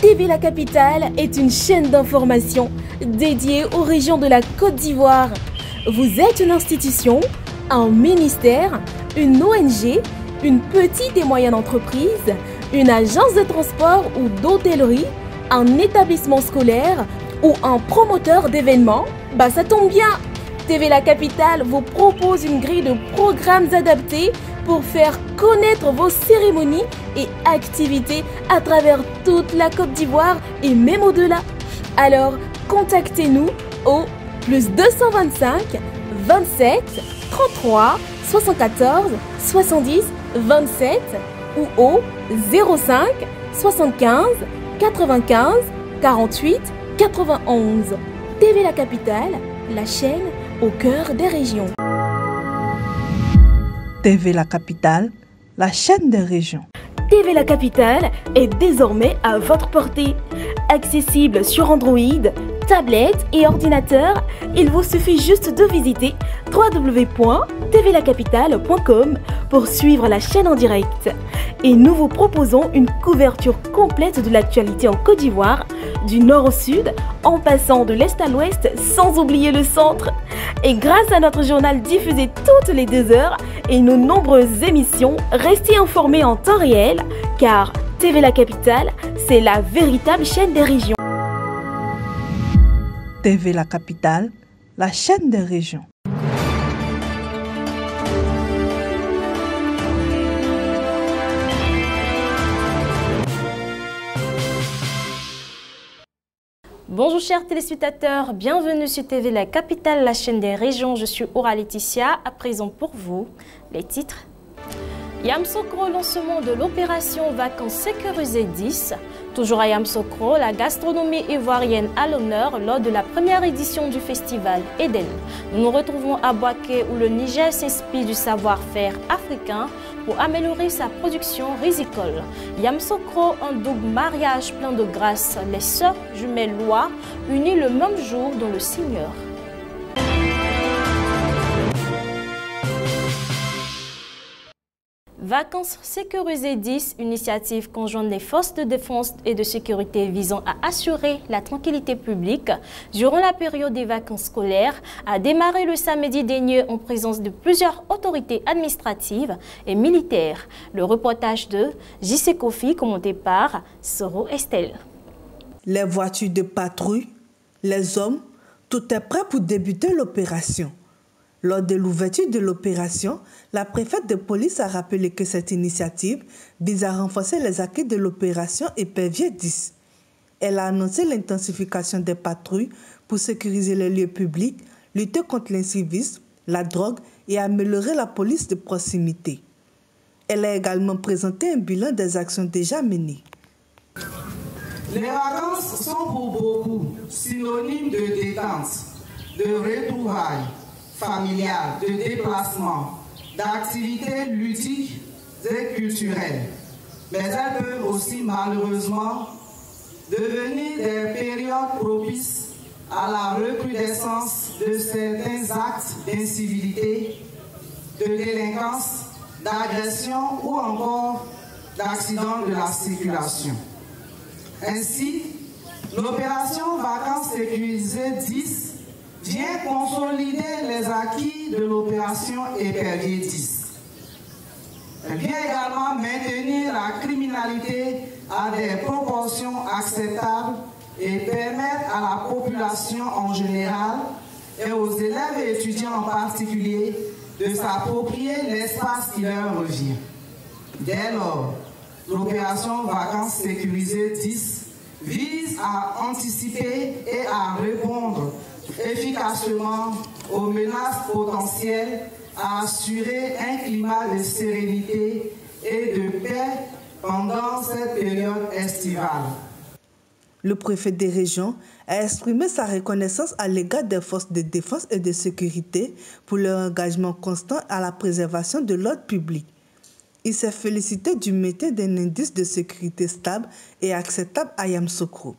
TV La Capitale est une chaîne d'information dédiée aux régions de la Côte d'Ivoire. Vous êtes une institution, un ministère, une ONG, une petite et moyenne entreprise, une agence de transport ou d'hôtellerie, un établissement scolaire ou un promoteur d'événements? Ça tombe bien! TV La Capitale vous propose une grille de programmes adaptés pour faire connaître vos cérémonies et activités à travers toute la Côte d'Ivoire et même au-delà. Alors, contactez-nous au +225 27 33 74 70 27 ou au 05 75 95 48 91. TV La Capitale, la chaîne au cœur des régions. TV La Capitale, la chaîne des régions. TV La Capitale est désormais à votre portée. Accessible sur Android, tablette et ordinateur, il vous suffit juste de visiter www.tvlacapitale.com pour suivre la chaîne en direct. Et nous vous proposons une couverture complète de l'actualité en Côte d'Ivoire, du nord au sud, en passant de l'est à l'ouest, sans oublier le centre. Et grâce à notre journal diffusé toutes les 2 heures et nos nombreuses émissions, restez informés en temps réel, car TV La Capitale, c'est la véritable chaîne des régions. TV La Capitale, la chaîne des régions. Bonjour chers téléspectateurs, bienvenue sur TV La Capitale, la chaîne des régions. Je suis Aura Laetitia. À présent pour vous, les titres. Yamoussoukro, lancement de l'opération Vacances sécurisées 10. Toujours à Yamoussoukro, la gastronomie ivoirienne à l'honneur lors de la première édition du festival Eden. Nous nous retrouvons à Bouaké où le Niger s'inspire du savoir-faire africain pour améliorer sa production risicole. Yamoussoukro, un double mariage plein de grâce. Les sœurs jumelles Lois unies le même jour dans le Seigneur. Vacances sécurisées 10, initiative conjointe des forces de défense et de sécurité visant à assurer la tranquillité publique durant la période des vacances scolaires, a démarré le samedi dernier en présence de plusieurs autorités administratives et militaires. Le reportage de JC Kofi, commenté par Soro Estelle. Les voitures de patrouille, les hommes, tout est prêt pour débuter l'opération. Lors de l'ouverture de l'opération, la préfète de police a rappelé que cette initiative vise à renforcer les acquis de l'opération Épervier 10. Elle a annoncé l'intensification des patrouilles pour sécuriser les lieux publics, lutter contre l'incivisme, la drogue et améliorer la police de proximité. Elle a également présenté un bilan des actions déjà menées. Les vacances sont pour beaucoup synonymes de détente, de retrouvailles familiales, de déplacement, d'activités ludiques et culturelles. Mais elles peuvent aussi malheureusement devenir des périodes propices à la recrudescence de certains actes d'incivilité, de délinquance, d'agression ou encore d'accidents de la circulation. Ainsi, l'opération Vacances sécurisées 10 vient consolider les acquis de l'opération Épervier 10. Elle vient également maintenir la criminalité à des proportions acceptables et permettre à la population en général et aux élèves et étudiants en particulier de s'approprier l'espace qui leur revient. Dès lors, l'opération Vacances sécurisées 10 vise à anticiper et à répondre efficacement aux menaces potentielles, à assurer un climat de sérénité et de paix pendant cette période estivale. Le préfet des régions a exprimé sa reconnaissance à l'égard des forces de défense et de sécurité pour leur engagement constant à la préservation de l'ordre public. Il s'est félicité du maintien d'un indice de sécurité stable et acceptable à Yamoussoukro.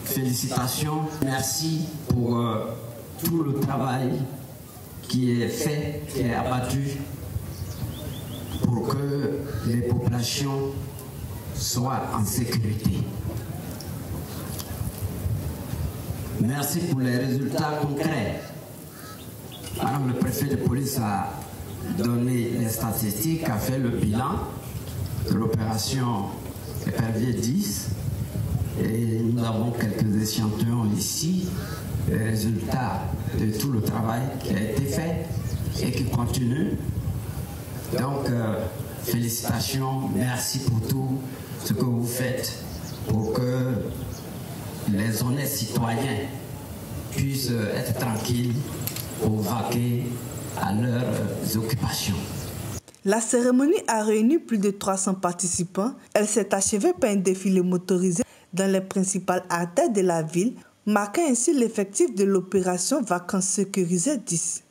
Félicitations, merci pour tout le travail qui est fait, qui est abattu pour que les populations soient en sécurité. Merci pour les résultats concrets. Alors, le préfet de police a donné les statistiques, a fait le bilan de l'opération Épervier 10. Et nous avons quelques échantillons ici, les résultats de tout le travail qui a été fait et qui continue. Donc, félicitations, merci pour tout ce que vous faites pour que les honnêtes citoyens puissent être tranquilles pour vaquer à leurs occupations. La cérémonie a réuni plus de 300 participants. Elle s'est achevée par un défilé motorisé dans les principales artères de la ville, marquant ainsi l'effectif de l'opération Vacances sécurisées 10.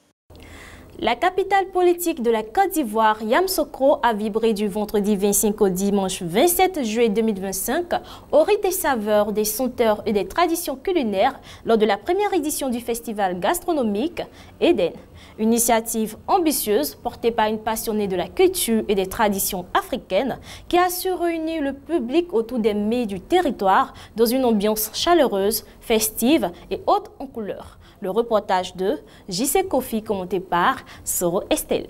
La capitale politique de la Côte d'Ivoire, Yamoussoukro, a vibré du vendredi 25 au dimanche 27 juillet 2025 au rythme des saveurs, des senteurs et des traditions culinaires lors de la première édition du festival gastronomique Eden. Une initiative ambitieuse portée par une passionnée de la culture et des traditions africaines qui a su réunir le public autour des mets du territoire dans une ambiance chaleureuse, festive et haute en couleurs. Le reportage de JC Kofi commenté par Soro Estelle.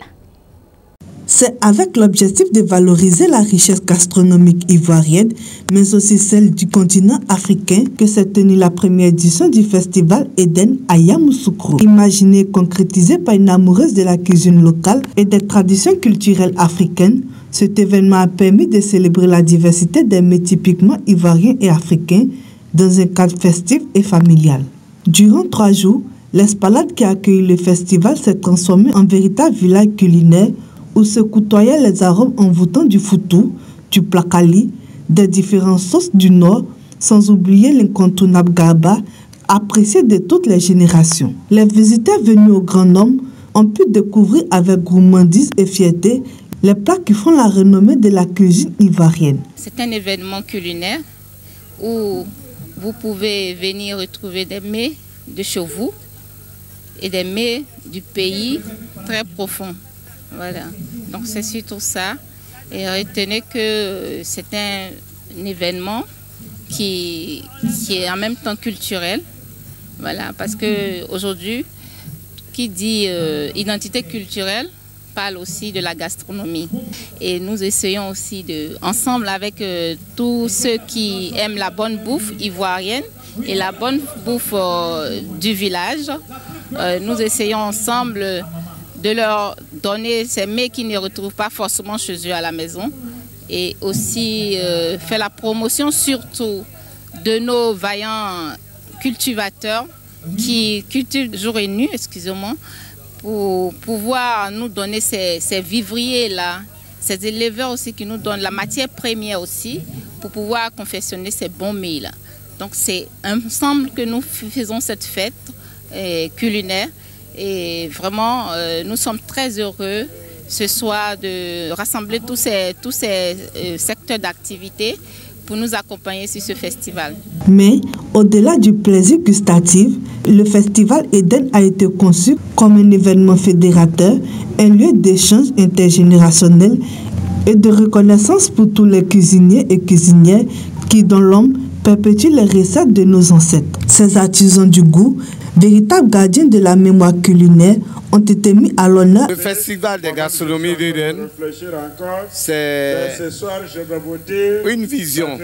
C'est avec l'objectif de valoriser la richesse gastronomique ivoirienne, mais aussi celle du continent africain, que s'est tenue la première édition du festival Eden à Yamoussoukro. Imaginée et concrétisée par une amoureuse de la cuisine locale et des traditions culturelles africaines, cet événement a permis de célébrer la diversité des mets typiquement ivoiriens et africains dans un cadre festif et familial. Durant 3 jours, l'esplanade qui a accueilli le festival s'est transformée en véritable village culinaire où se côtoyaient les arômes envoûtants du foutou, du plakali, des différentes sauces du Nord, sans oublier l'incontournable garba, apprécié de toutes les générations. Les visiteurs venus au grand nombre ont pu découvrir avec gourmandise et fierté les plats qui font la renommée de la cuisine ivoirienne. C'est un événement culinaire où vous pouvez venir retrouver des mets de chez vous et des mets du pays très profonds. Voilà, donc c'est surtout ça. Et retenez que c'est un événement qui est en même temps culturel. Voilà, parce qu'aujourd'hui, qui dit identité culturelle parle aussi de la gastronomie. Et nous essayons aussi ensemble avec tous ceux qui aiment la bonne bouffe ivoirienne et la bonne bouffe du village, nous essayons ensemble de leur donner ces mets qu'ils ne retrouvent pas forcément chez eux à la maison et aussi faire la promotion surtout de nos vaillants cultivateurs qui cultivent jour et nuit, excusez-moi, pour pouvoir nous donner ces vivriers-là, ces éleveurs aussi qui nous donnent la matière première aussi pour pouvoir confectionner ces bons mets-là. Donc c'est ensemble que nous faisons cette fête culinaire et vraiment nous sommes très heureux ce soir de rassembler tous ces secteurs d'activité pour nous accompagner sur ce festival. Mais au-delà du plaisir gustatif, le festival Eden a été conçu comme un événement fédérateur, un lieu d'échange intergénérationnel et de reconnaissance pour tous les cuisiniers et cuisinières qui, dans l'ombre, perpétuent les recettes de nos ancêtres. Ces artisans du goût, véritables gardiens de la mémoire culinaire, ont été mis à l'honneur. Le festival de gastronomie d'Eden, c'est une vision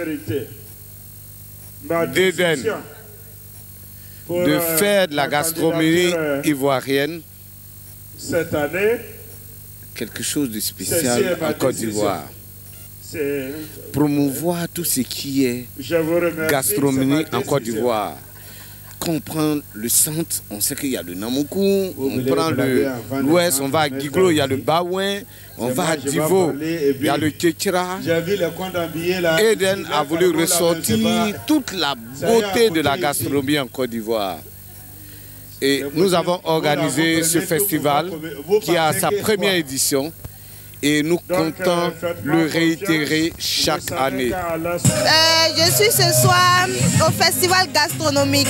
d'Eden de faire de la gastronomie ivoirienne cette année quelque chose de spécial en Côte d'Ivoire. Promouvoir tout ce qui est gastronomie en Côte d'Ivoire. Quand on prend le centre, on sait qu'il y a le Namoukou, on prend l'ouest, on va à Guiglo, il y a le Baouin, on va à Divo, il y a le Kékira. Eden a voulu ressortir toute la beauté de la gastronomie en Côte d'Ivoire. Et nous avons organisé ce festival qui a sa première édition. Et nous comptons le réitérer chaque année. Je suis ce soir au festival gastronomique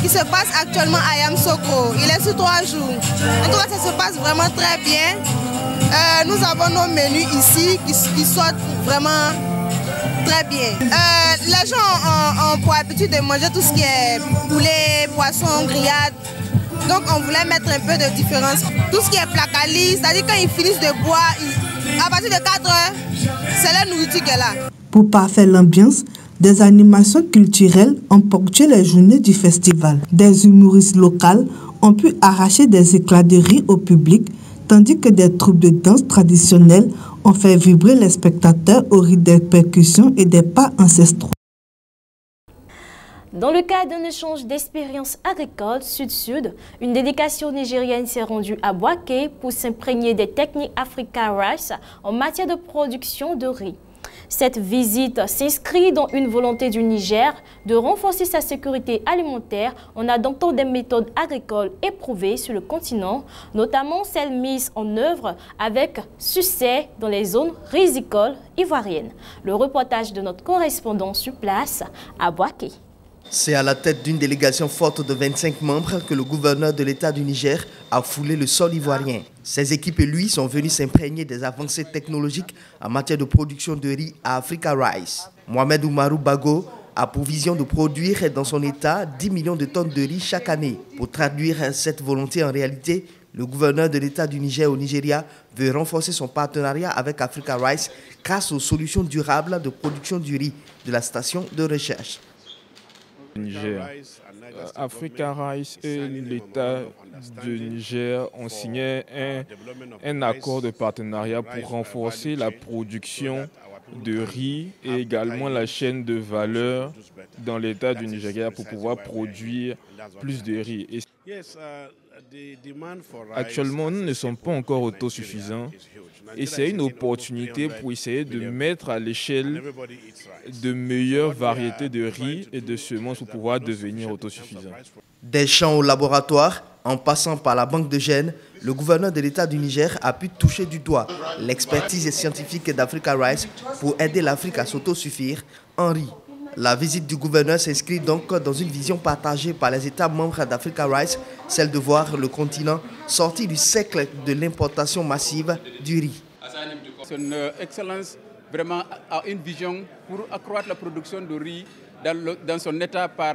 qui se passe actuellement à Yamoussoukro. Il est sur 3 jours. En tout cas, ça se passe vraiment très bien. Nous avons nos menus ici qui sortent vraiment très bien. Les gens ont pour habitude de manger tout ce qui est poulet, poisson, grillade. Donc on voulait mettre un peu de différence. Tout ce qui est placali, c'est-à-dire quand ils finissent de boire, à partir de 4 heures, c'est la nourriture qui est là. Pour parfaire l'ambiance, des animations culturelles ont ponctué les journées du festival. Des humoristes locaux ont pu arracher des éclats de rire au public, tandis que des troupes de danse traditionnelles ont fait vibrer les spectateurs au rythme des percussions et des pas ancestraux. Dans le cadre d'un échange d'expériences agricoles Sud-Sud, une délégation nigérienne s'est rendue à Boaké pour s'imprégner des techniques Africa Rice en matière de production de riz. Cette visite s'inscrit dans une volonté du Niger de renforcer sa sécurité alimentaire en adoptant des méthodes agricoles éprouvées sur le continent, notamment celles mises en œuvre avec succès dans les zones rizicoles ivoiriennes. Le reportage de notre correspondant sur place à Boaké. C'est à la tête d'une délégation forte de 25 membres que le gouverneur de l'État du Niger a foulé le sol ivoirien. Ses équipes et lui sont venus s'imprégner des avancées technologiques en matière de production de riz à Africa Rice. Mohamed Oumarou Bago a pour vision de produire dans son État 10 millions de tonnes de riz chaque année. Pour traduire cette volonté en réalité, le gouverneur de l'État du Niger au Nigeria veut renforcer son partenariat avec Africa Rice grâce aux solutions durables de production du riz de la station de recherche. Niger. Africa Rice et l'État du Niger ont signé un accord de partenariat pour renforcer la production de riz et également la chaîne de valeur dans l'État du Nigeria pour pouvoir produire plus de riz. Actuellement, nous ne sommes pas encore autosuffisants et c'est une opportunité pour essayer de mettre à l'échelle de meilleures variétés de riz et de semences pour pouvoir devenir autosuffisants. Des champs au laboratoire, en passant par la banque de gènes, le gouverneur de l'État du Niger a pu toucher du doigt l'expertise scientifique d'Africa Rice pour aider l'Afrique à s'autosuffire en riz. La visite du gouverneur s'inscrit donc dans une vision partagée par les États membres d'Africa Rice, celle de voir le continent sorti du cercle de l'importation massive du riz. Son Excellence vraiment a une vision pour accroître la production de riz dans son État par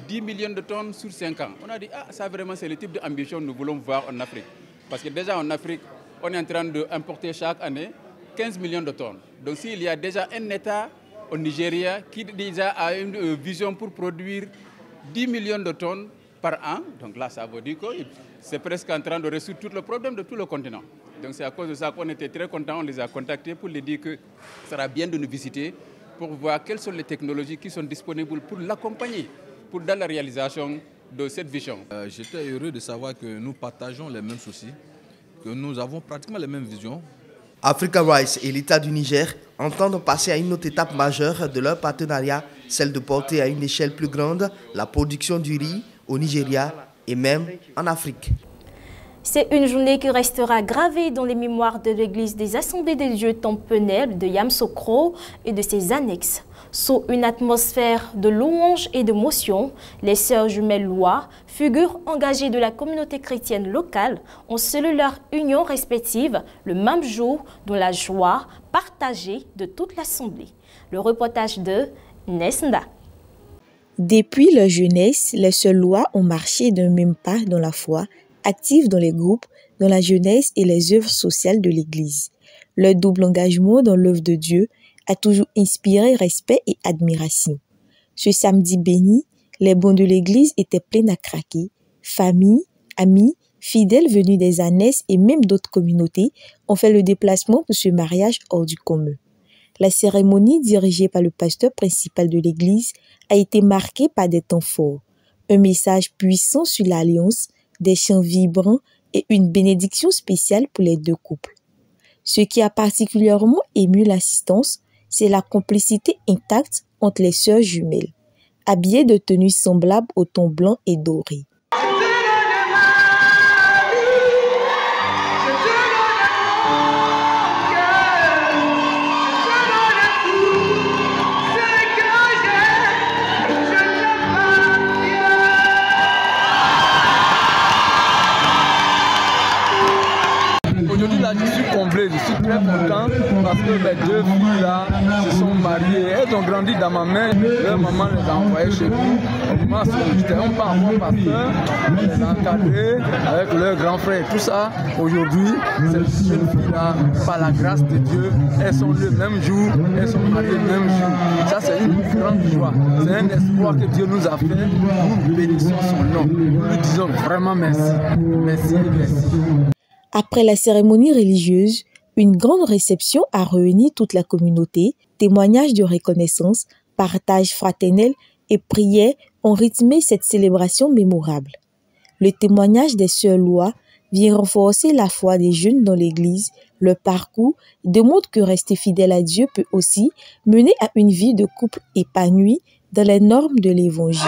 10 millions de tonnes sur 5 ans. On a dit, ça vraiment c'est le type d'ambition que nous voulons voir en Afrique. Parce que déjà en Afrique, on est en train d'importer chaque année 15 millions de tonnes. Donc s'il y a déjà un État au Nigeria qui déjà a une vision pour produire 10 millions de tonnes par an, donc là ça veut dire que c'est presque en train de résoudre tout le problème de tout le continent. Donc c'est à cause de ça qu'on était très contents, on les a contactés pour leur dire que ça sera bien de nous visiter pour voir quelles sont les technologies qui sont disponibles pour l'accompagner, pour dans la réalisation de cette vision. J'étais heureux de savoir que nous partageons les mêmes soucis, que nous avons pratiquement les mêmes visions. Africa Rice et l'État du Niger entendent passer à une autre étape majeure de leur partenariat, celle de porter à une échelle plus grande la production du riz au Nigeria et même en Afrique. C'est une journée qui restera gravée dans les mémoires de l'église des Assemblées des Dieux Tempenel de Yamsokro et de ses annexes. Sous une atmosphère de louange et d'émotion, les sœurs jumelles Lois, figures engagées de la communauté chrétienne locale, ont scellé leur union respective le même jour dans la joie partagée de toute l'Assemblée. Le reportage de Nesnda. Depuis leur jeunesse, les sœurs Lois ont marché d'un même pas dans la foi, actives dans les groupes, dans la jeunesse et les œuvres sociales de l'Église. Leur double engagement dans l'œuvre de Dieu a toujours inspiré respect et admiration. Ce samedi béni, les bancs de l'église étaient pleins à craquer. Familles, amis, fidèles venus des annexes et même d'autres communautés ont fait le déplacement pour ce mariage hors du commun. La cérémonie dirigée par le pasteur principal de l'église a été marquée par des temps forts, un message puissant sur l'alliance, des chants vibrants et une bénédiction spéciale pour les deux couples. Ce qui a particulièrement ému l'assistance, c'est la complicité intacte entre les sœurs jumelles, habillées de tenues semblables au ton blanc et doré. Aujourd'hui, là, je suis comblé, je suis très content parce parce que les deux filles-là se sont mariées. Elles ont grandi dans ma main. Leur maman les a envoyées chez nous. Au moment où j'étais un pas mon pasteur, on les a encadrés avec leur grand frère. Tout ça, aujourd'hui, ces jeunes filles-là, par la grâce de Dieu, elles sont le même jour, elles sont mariées le même jour. Ça, c'est une grande joie. C'est un espoir que Dieu nous a fait. Nous bénissons son nom. Nous lui disons vraiment merci. Merci, merci. Après la cérémonie religieuse, une grande réception a réuni toute la communauté. Témoignages de reconnaissance, partage fraternel et prières ont rythmé cette célébration mémorable. Le témoignage des sœurs Lois vient renforcer la foi des jeunes dans l'Église. Leur parcours démontre que rester fidèle à Dieu peut aussi mener à une vie de couple épanouie dans les normes de l'Évangile.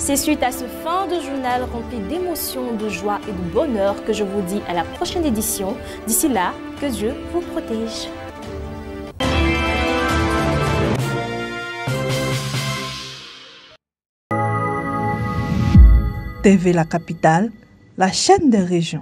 C'est suite à ce fin de journal rempli d'émotions, de joie et de bonheur que je vous dis à la prochaine édition. D'ici là, que Dieu vous protège. TV La Capitale, la chaîne des régions.